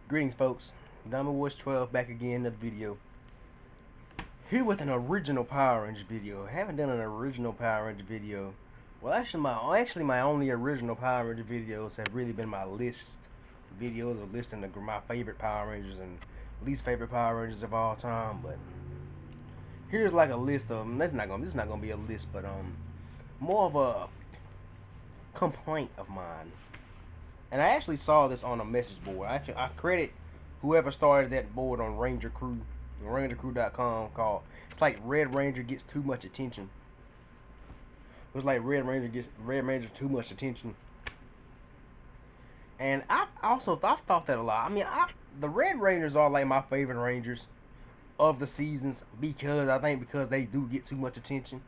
Greetings, folks. Diamond Wars 12 back again in the video. Here with an original Power Ranger video. I haven't done an original Power Ranger video. Well, actually my only original Power Ranger videos have really been my list videos of listing my favorite Power Rangers and least favorite Power Rangers of all time. But here's like a list of them. This is not gonna be a list, but more of a complaint of mine. And I actually saw this on a message board. I credit whoever started that board on Ranger Crew, RangerCrew.com, called, it's like Red Ranger gets too much attention. It's like Red Ranger too much attention. And I've thought that a lot. I mean, the Red Rangers are like my favorite Rangers of the seasons because they do get too much attention.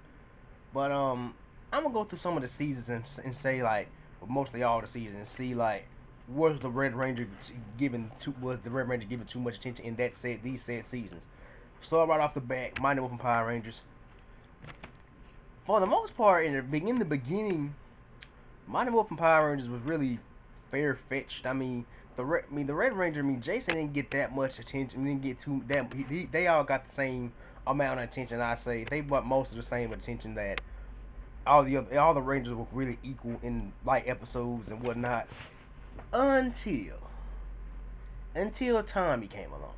But I'm gonna go through some of the seasons and say, like, mostly all the seasons, and see like was the Red Ranger given too much attention in these said seasons. So right off the bat, Mighty Morphin Power Rangers. For the most part, in the beginning, Mighty Morphin Power Rangers was really far-fetched. I mean, the Red Ranger. I mean, Jason didn't get that much attention. Didn't get too that. They all got the same amount of attention. I say they got most of the same attention that all the Rangers were really equal in like episodes and whatnot until Tommy came along.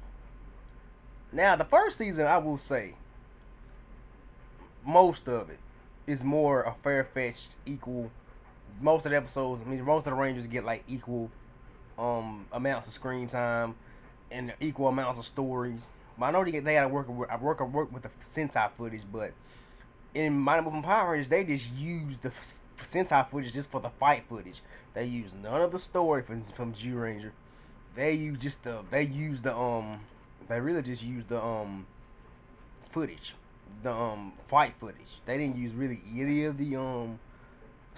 Now the first season, I will say, most of it is more a far-fetched equal. Most of the episodes, I mean, most of the Rangers get like equal amounts of screen time and equal amounts of stories. But I know they gotta work with the Sentai footage, but in Mighty Morphin Power Rangers, they just use the Sentai footage just for the fight footage. They use none of the story from Zyuranger. They really just use the footage, the fight footage. They didn't use really any of the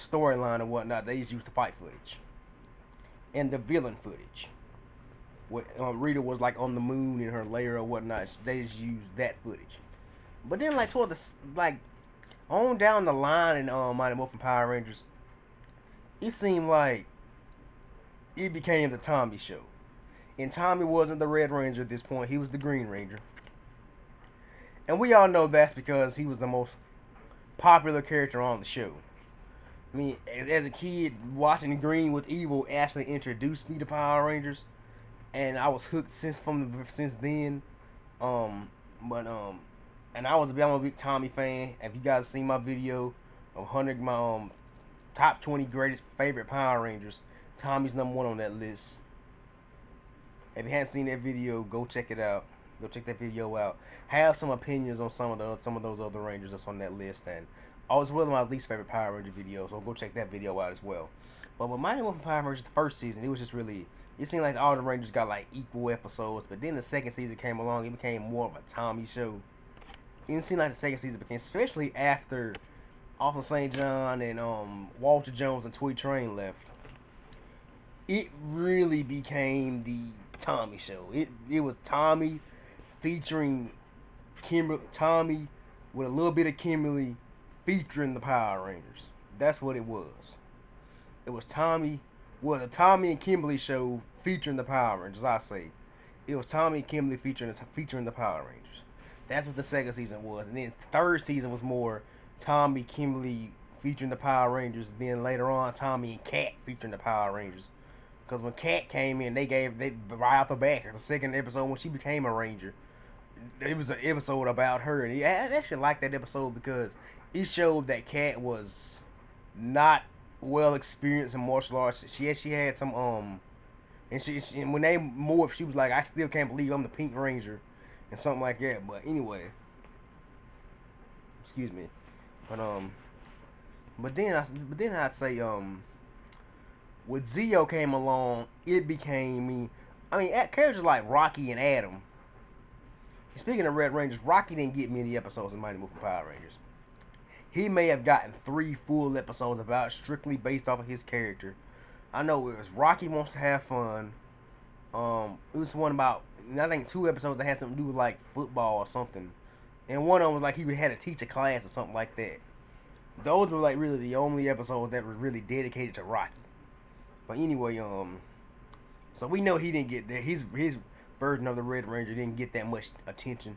storyline or whatnot. They just used the fight footage and the villain footage. What Rita was like on the moon in her lair or whatnot. They just used that footage. But then, like, toward the on down the line in Mighty Morphin Power Rangers, it seemed like it became the Tommy show. And Tommy wasn't the Red Ranger at this point, he was the Green Ranger. And we all know that's because he was the most popular character on the show. I mean, as a kid, watching Green with Evil actually introduced me to Power Rangers, and I was hooked since then. And I'm a big Tommy fan. If you guys seen my video of 100 my top 20 greatest favorite Power Rangers, Tommy's #1 on that list. If you haven't seen that video, go check it out. Go check that video out. Have some opinions on some of those other Rangers that's on that list, and as well as my least favorite Power Ranger video. So go check that video out as well. But with Mighty Morphin Power Rangers, the first season, it was just really, it seemed like all the Rangers got like equal episodes. But then the second season came along, it became more of a Tommy show. It seemed like the second season became, especially after Arthur St. John and Walter Jones and Toy Train left, it really became the Tommy show. It was Tommy featuring Tommy with a little bit of Kimberly featuring the Power Rangers. That's what it was. It was a Tommy and Kimberly show featuring the Power Rangers. I say it was Tommy and Kimberly featuring the Power Rangers. That's what the second season was. And then the third season was more Tommy, Kimberly featuring the Power Rangers. Then later on, Tommy and Kat featuring the Power Rangers. Because when Kat came in, they right off the bat, the second episode when she became a Ranger, it was an episode about her. And I actually liked that episode because it showed that Kat was not well experienced in martial arts. She had some and when they morphed, she was like, I still can't believe I'm the Pink Ranger, and something like that. But anyway, excuse me. But then I'd say when Zeo came along, it became characters like Rocky and Adam. Speaking of Red Rangers, Rocky didn't get many episodes in Mighty Morphin Power Rangers. He may have gotten 3 full episodes about strictly based off of his character. I know it was Rocky Wants to Have Fun. It was one about, I think 2 episodes that had something to do with like football or something. And one of them was like he had to teach a class or something like that. Those were like really the only episodes that were really dedicated to Rocky. But anyway, So we know he didn't get that. His version of the Red Ranger didn't get that much attention.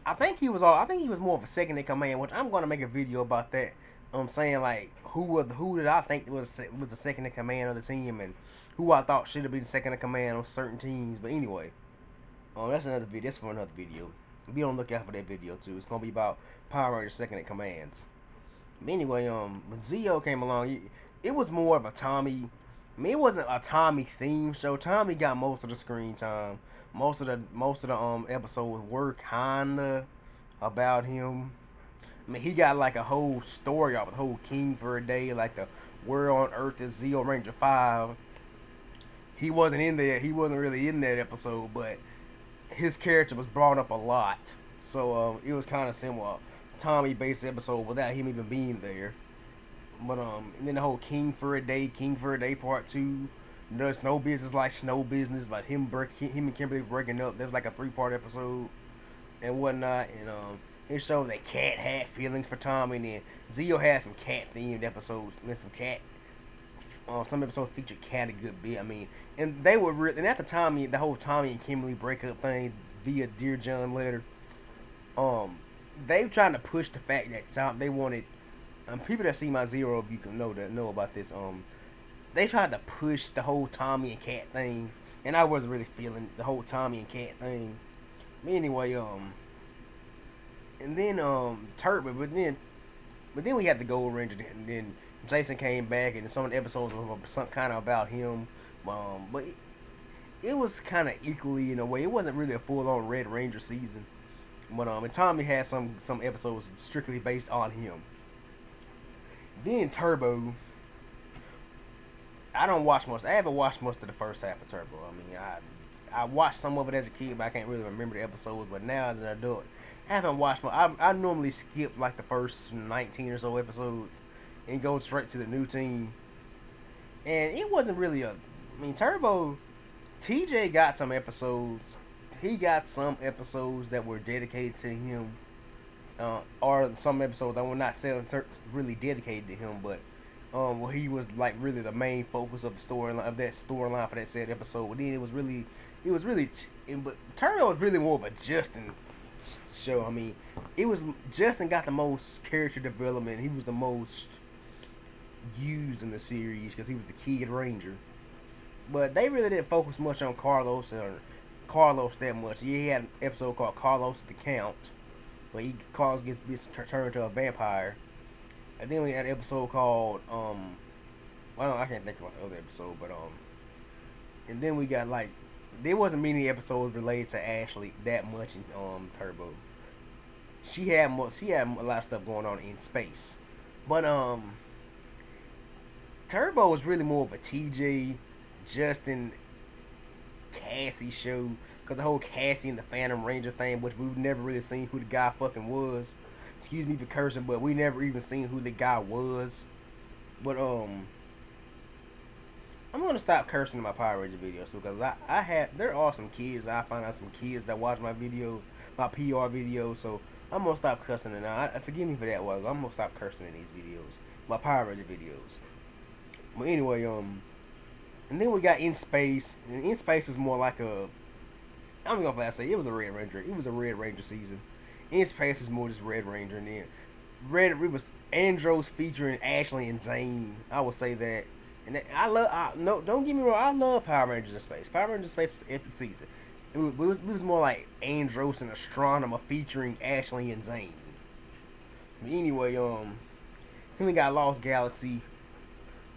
I think he was all. I think he was more of a second in command, which I'm gonna make a video about that. I'm saying like who did I think was the second in command of the team, and who I thought should have been second in command on certain teams. But anyway, that's another video. That's for another video. Be on the lookout for that video too. It's gonna be about Power Rangers second in commands. But anyway, when Zeo came along, it was more of a Tommy. I mean, it wasn't a Tommy theme show. Tommy got most of the screen time. Most of the episodes were kinda about him. I mean, he got like a whole story of a whole King for a Day, like the Where on Earth is Zeo Ranger 5. He wasn't in there. He wasn't really in that episode, but his character was brought up a lot. So it was kind of similar Tommy-based episode without him even being there. But and then the whole King for a Day Part 2. There's no business like snow business, like him and Kimberly breaking up. There's like a 3-part episode and whatnot, and it shows that Cat had feelings for Tommy, and then Zeo had some cat themed episodes, and some episodes featured Cat a good bit. I mean, and they were and at the time, the whole Tommy and Kimberly breakup thing via Dear John letter, they were trying to push the fact that they wanted, people that see my Zero of you can know about this, they tried to push the whole Tommy and Cat thing, and I wasn't really feeling the whole Tommy and Cat thing. But anyway, and then Turbo, but then we had the Gold Ranger, and then Jason came back, and some of the episodes were some kind of about him, but it was kind of equally in a way. It wasn't really a full-on Red Ranger season, but and Tommy had some episodes strictly based on him. Then Turbo, I don't watch much. I haven't watched much of the first half of Turbo. I mean, I watched some of it as a kid, but I can't really remember the episodes. But now as an adult, I haven't watched much. I normally skip like the first 19 or so episodes and go straight to the new team. And it wasn't really I mean, Turbo, TJ got some episodes. He got some episodes that were dedicated to him, or some episodes that were not really dedicated to him, but well, he was like really the main focus of the storyline for that said episode. But then but Turbo was really more of a Justin show. I mean, Justin got the most character development. He was the most used in the series because he was the Kid Ranger. But they really didn't focus much on Carlos that much. Yeah, he had an episode called Carlos the Count, where Carlos gets turned into a vampire. And then we had an episode called well, I can't think of the other episode, but and then we got like, there wasn't many episodes related to Ashley that much in Turbo. She had a lot of stuff going on in space, but Turbo was really more of a TJ, Justin, Cassie show, because the whole Cassie and the Phantom Ranger thing, which we've never really seen who the guy fucking was. Excuse me for cursing, but we never even seen who the guy was. But I'm gonna stop cursing in my Power Ranger videos too, because there are some kids. I find out some kids that watch my videos, my PR videos. So I'm gonna stop cursing it now. Forgive me for that, I'm gonna stop cursing in these videos, my Power Ranger videos. But anyway, and then we got In Space. And In Space is more like I'm gonna say it was a Red Ranger. It was a Red Ranger season. In Space is more just Red Ranger, and then it was Andros featuring Ashley and Zane. I would say that. And no, don't get me wrong, I love Power Rangers in Space. Power Rangers in Space was an epic season. It was more like Andros and Astronomer featuring Ashley and Zane. But anyway, then we got Lost Galaxy.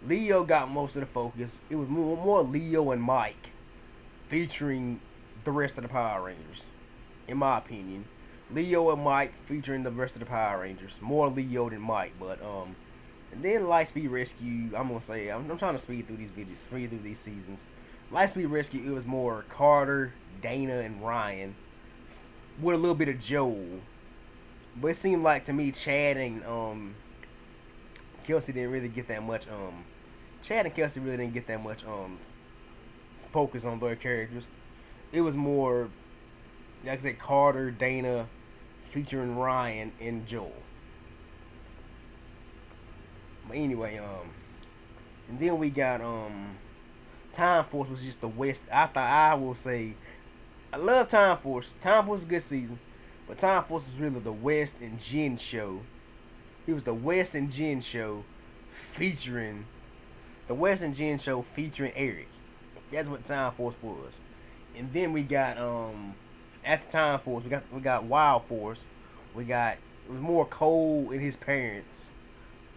Leo got most of the focus. It was more Leo and Mike featuring the rest of the Power Rangers, in my opinion. Leo and Mike featuring the rest of the Power Rangers. More Leo than Mike, but and then Lightspeed Rescue, I'm gonna say, I'm trying to speed through these seasons. Lightspeed Rescue, it was more Carter, Dana, and Ryan, with a little bit of Joel. But it seemed like to me Chad and Kelsey didn't really get that much Chad and Kelsey really didn't get that much focus on their characters. It was more, like I said, Carter, Dana, featuring Ryan and Joel. But anyway, and then we got Time Force was just the West. I will say, I love Time Force. Time Force was a good season, but Time Force was really the West and Jen show. It was the West and Jen show featuring Eric. That's what Time Force was. And then we got after Time Force we got Wild Force. It was more Cole and his parents.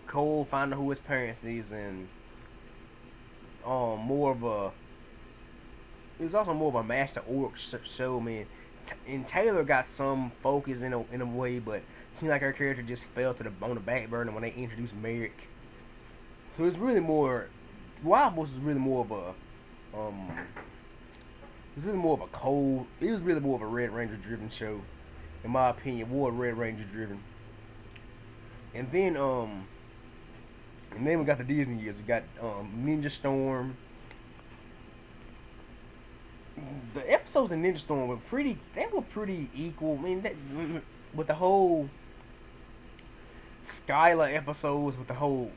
Cole finding who his parents is, and more of a, it was also more of a Master Orc show, man. And Taylor got some focus in a way, but it seemed like her character just fell on the back burner when they introduced Merrick. So it's really more, Wild Force is really more of a it was really more of a cold. It was really more of a Red Ranger driven show, in my opinion. More Red Ranger driven. And then we got the Disney years. We got Ninja Storm. The episodes in Ninja Storm were pretty. They were pretty equal. I mean, with the whole Skylar episodes, with the whole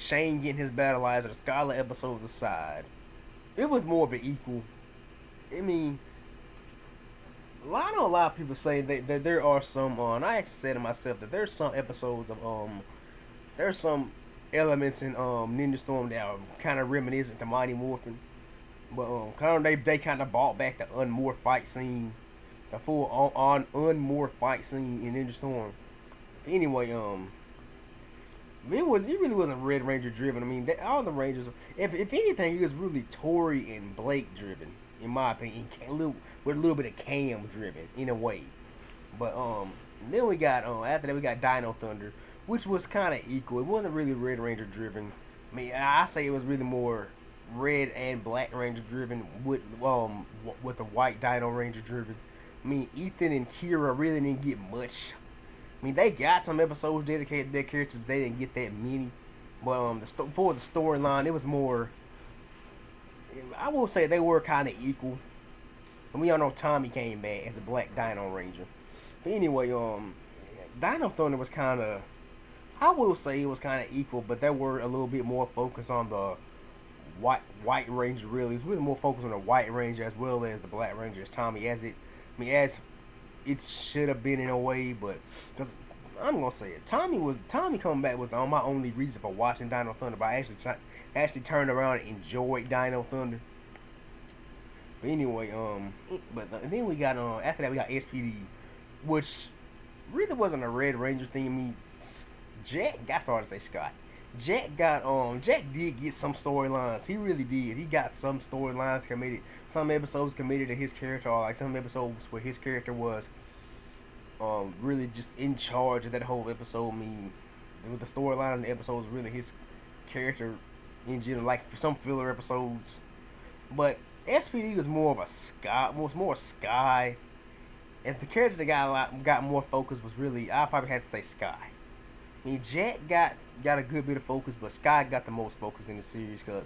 Shane getting his battle eyes, the Skylar episodes aside, it was more of an equal. I mean, I know a lot of people say that there are some, and I actually said to myself that there's some episodes of there's some elements in Ninja Storm that are kind of reminiscent to Mighty Morphin, but kind of they kind of brought back the unmorph fight scene, the full on unmorph fight scene in Ninja Storm. Anyway, it really wasn't Red Ranger driven. I mean, all the Rangers, if anything, it was really Tori and Blake driven, in my opinion, with a little bit of Cam driven in a way. But then we got after that we got Dino Thunder, which was kind of equal. It wasn't really Red Ranger driven. I mean, I say it was really more Red and Black Ranger driven with the White Dino Ranger driven. I mean, Ethan and Kira really didn't get much. I mean, they got some episodes dedicated to their characters, they didn't get that many. But for the storyline, it was more, I will say they were kind of equal. And we all know Tommy came back as a Black Dino Ranger. But anyway, Dino Thunder was kind of, I will say it was kind of equal, but they were a little bit more focused on the White Ranger. Really, it was really more focused on the White Ranger as well as the Black Ranger as Tommy, as it should have been in a way. But I'm gonna say it, Tommy coming back was my only reason for watching Dino Thunder. But I actually turned around and enjoyed Dino Thunder. But anyway, then we got after that we got SPD, which really wasn't a Red Ranger thing. I mean, Jack did get some storylines. He really did. He got some storylines committed, some episodes committed to his character, or like some episodes where his character was really just in charge of that whole episode. I mean, with the storyline in the episode was really his character in general, like some filler episodes. But SPD was more of a Sky. And the character that got more focus was really, I probably had to say Sky. I mean, Jack got a good bit of focus, but Sky got the most focus in the series because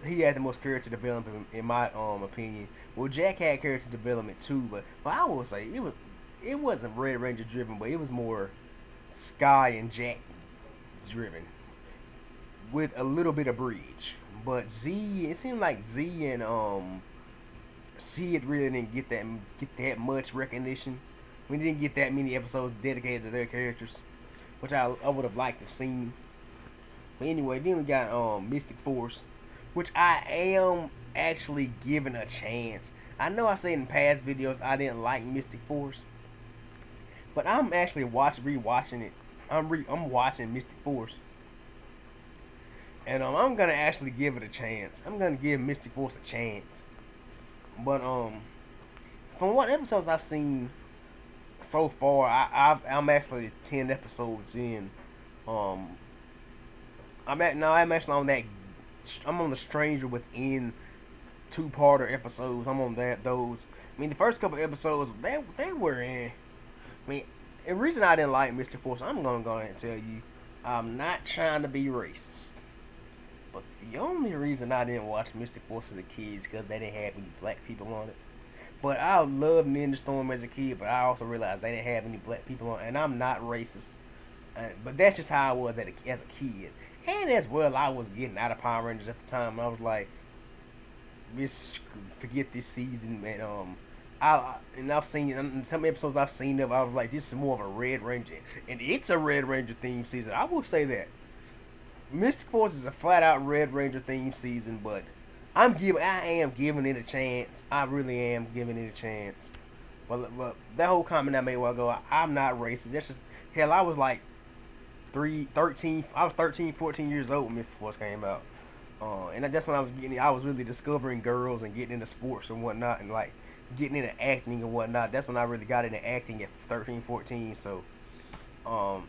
he had the most character development in my opinion. Well, Jack had character development too, but I will say it wasn't Red Ranger driven, but it was more Sky and Jack driven with a little bit of Bridge. But it seemed like Z and Sid really didn't get that much recognition. We didn't get that many episodes dedicated to their characters, which I would have liked to have seen. But anyway, then we got Mystic Force, which I am actually giving a chance. I know I said in past videos I didn't like Mystic Force, but I'm actually rewatching it. I'm watching Mystic Force, and I'm gonna actually give it a chance. I'm gonna give Mystic Force a chance. But from what episodes I've seen so far, I'm actually 10 episodes in. I'm actually on that. I'm on the Stranger Within 2-parter episodes. I'm on those. I mean, the first couple episodes they were in. I mean, the reason I didn't like Mystic Force, I'm gonna go ahead and tell you, I'm not trying to be racist, but the only reason I didn't watch Mystic Force as a kid is because they didn't have any black people on it. But I loved Ninja Storm as a kid, but I also realized they didn't have any black people on it, and I'm not racist. But that's just how I was as a kid. And as well, I was getting out of Power Rangers at the time. I was like, this forget this season, man. I've seen in some episodes I've seen of. I was like, this is more of a Red Ranger, and it's a Red Ranger themed season. I will say that Mystic Force is a flat out Red Ranger themed season, but I am giving it a chance. I really am giving it a chance. But that whole comment I made a while ago, I'm not racist. That's just hell. I was like 13. I was 13, 14 years old when Mystic Force came out. And that's when I was really discovering girls and getting into sports and whatnot, and like getting into acting and whatnot. That's when I really got into acting at 13, 14. So, I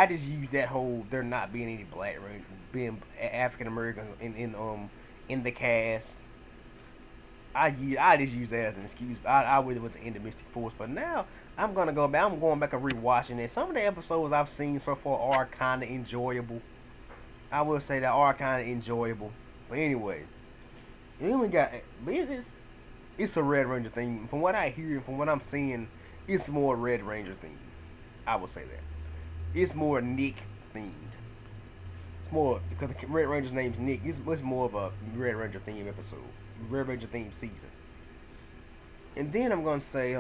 just use that whole there not being any black Rangers, being African American in the cast. I just use that as an excuse. I really wasn't into Mystic Force, but now I'm gonna go back. I'm going back and rewatching it. Some of the episodes I've seen so far are kind of enjoyable. I will say that are kind of enjoyable. But anyway, then we got, it's a Red Ranger thing. From what I hear, from what I'm seeing, it's more Red Ranger themed. I will say that. It's more Nick themed. It's more, because the Red Ranger's name's Nick, it's more of a Red Ranger themed episode. Red Ranger themed season. And then I'm going to say,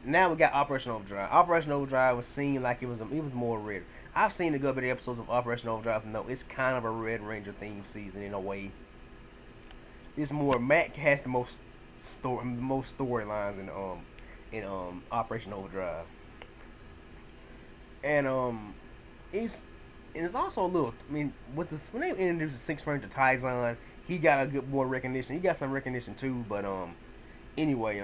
now we got Operation Overdrive. Operation Overdrive was seen like it was more red. I've seen a good bit of episodes of Operation Overdrive, and no, it's kind of a Red Ranger themed season in a way. It's more, Matt has the most storylines in Operation Overdrive, and it's also a little. I mean, when they introduced the Sixth Ranger Taizan, he got a good more recognition. He got some recognition too, but anyway,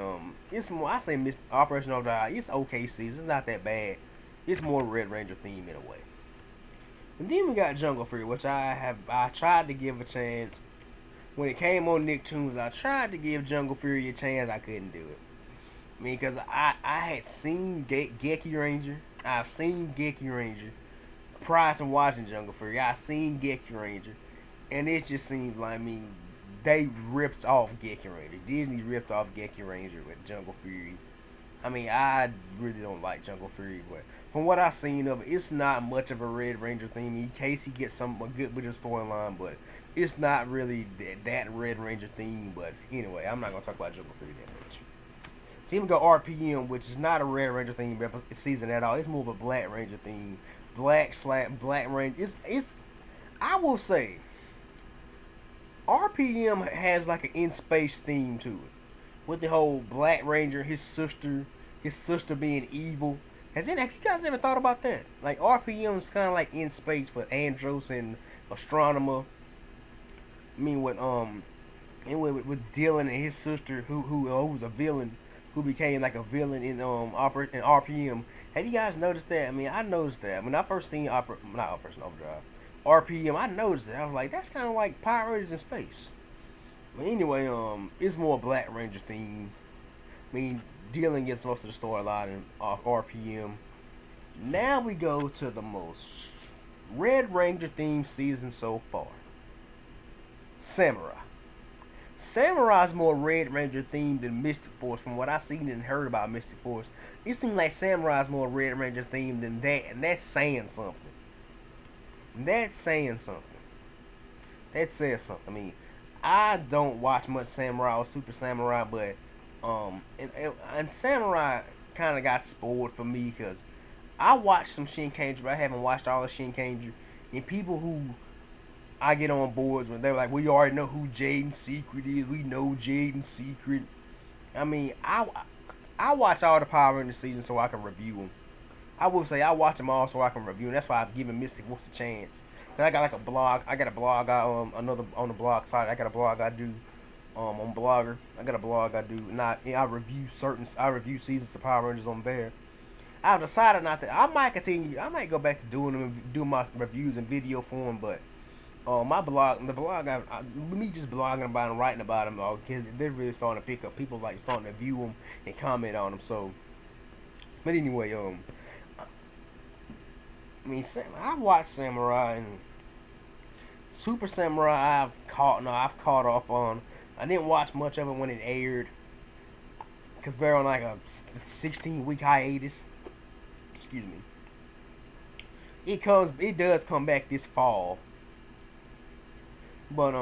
it's more. I say Operation Overdrive. It's okay season. It's not that bad. It's more Red Ranger theme in a way. And then we got Jungle Fury, which I tried to give a chance. When it came on Nicktoons, I tried to give Jungle Fury a chance. I couldn't do it. I mean, because I had seen Geki Ranger. I've seen Geki Ranger prior to watching Jungle Fury. I've seen Geki Ranger, and it just seems like, I mean, they ripped off Geki Ranger. Disney ripped off Geki Ranger with Jungle Fury. I mean, I really don't like Jungle Fury, but from what I've seen of it, it's not much of a Red Ranger theme. In case he gets a good bit of storyline, but it's not really that Red Ranger theme. But anyway, I'm not gonna talk about Jungle Fury that much. Then we got RPM, which is not a Red Ranger theme season at all. It's more of a Black Ranger theme. Black Ranger. It's I will say, RPM has like an in space theme to it, with the whole Black Ranger, his sister being evil. You guys ever thought about that? Like, RPM is kind of like in space with Andros and Astronomer. I mean, with Dylan and his sister, who was a villain, who became like a villain in RPM. Have you guys noticed that? I mean, I noticed that when I first seen Operation Overdrive, RPM. I noticed that. I was like, that's kind of like Power Rangers in space. But anyway, it's more Black Ranger theme. I mean, Dylan gets most of the storyline in RPM. Now we go to the most Red Ranger themed season so far. Samurai. Samurai's more Red Ranger themed than Mystic Force. From what I've seen and heard about Mystic Force, it seems like Samurai's more Red Ranger themed than that, and that's saying something. That says something. I mean, I don't watch much Samurai or Super Samurai, but and Samurai kind of got spoiled for me because I watched some Shinkenger, but I haven't watched all of Shinkenger. And people who I get on boards when they're like, we already know who Jaden's Secret is. We know Jaden's Secret. I mean, I watch all the Power Rangers seasons so I can review them. I will say I watch them all so I can review them. That's why I've given Mystic Force a chance. And I got like a blog. I got a blog. Another on the blog site. I got a blog I do on Blogger. I got a blog I do. I review seasons of Power Rangers on there. I've decided not to. I might continue. I might go back to doing my reviews in video form, but my blog, me just blogging about them, writing about them, because they're really starting to pick up. People like starting to view them and comment on them. So, but anyway, I mean, I watched Samurai and Super Samurai. I've caught up on. I didn't watch much of it when it aired, because they're on like a 16-week hiatus. Excuse me. It does come back this fall. But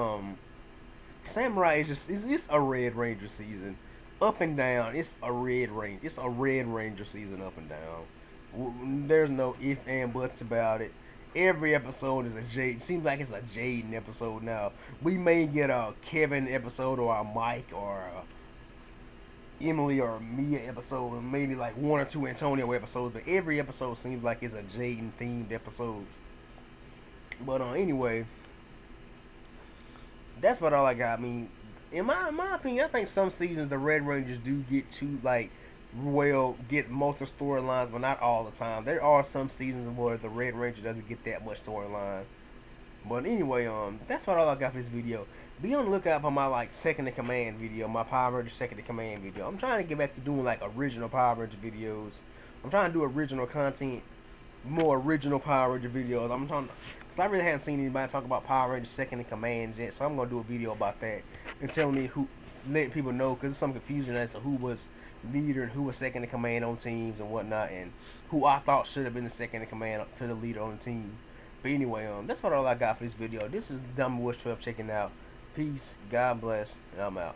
Samurai is it's a Red Ranger season, up and down. It's a Red Ranger season, up and down. There's no ifs and buts about it. Every episode is a Jade. Seems like it's a Jaden episode now. We may get a Kevin episode or a Mike or a Emily or Mia episode, and maybe like one or two Antonio episodes. But every episode seems like it's a Jaden themed episode. But anyway, that's what all I got. I mean, in my opinion, I think some seasons the Red Rangers do get too like get most of the storylines, but not all the time. There are some seasons where the Red Ranger doesn't get that much storyline. But anyway, that's what all I got for this video. Be on the lookout for my like second in command video, my Power Ranger second in command video. I'm trying to get back to doing like original Power Ranger videos. I'm trying to do original content, more original Power Ranger videos. I'm trying to, cause I really haven't seen anybody talk about Power Ranger second in command yet, so I'm gonna do a video about that and tell me who, letting people know, cause there's some confusion as to who was leader and who was second in command on teams and whatnot, and who I thought should have been the second in command to the leader on the team. But anyway, that's what all I got for this video. This is Dumb Witch 12 checking out. Peace, God bless, and I'm out.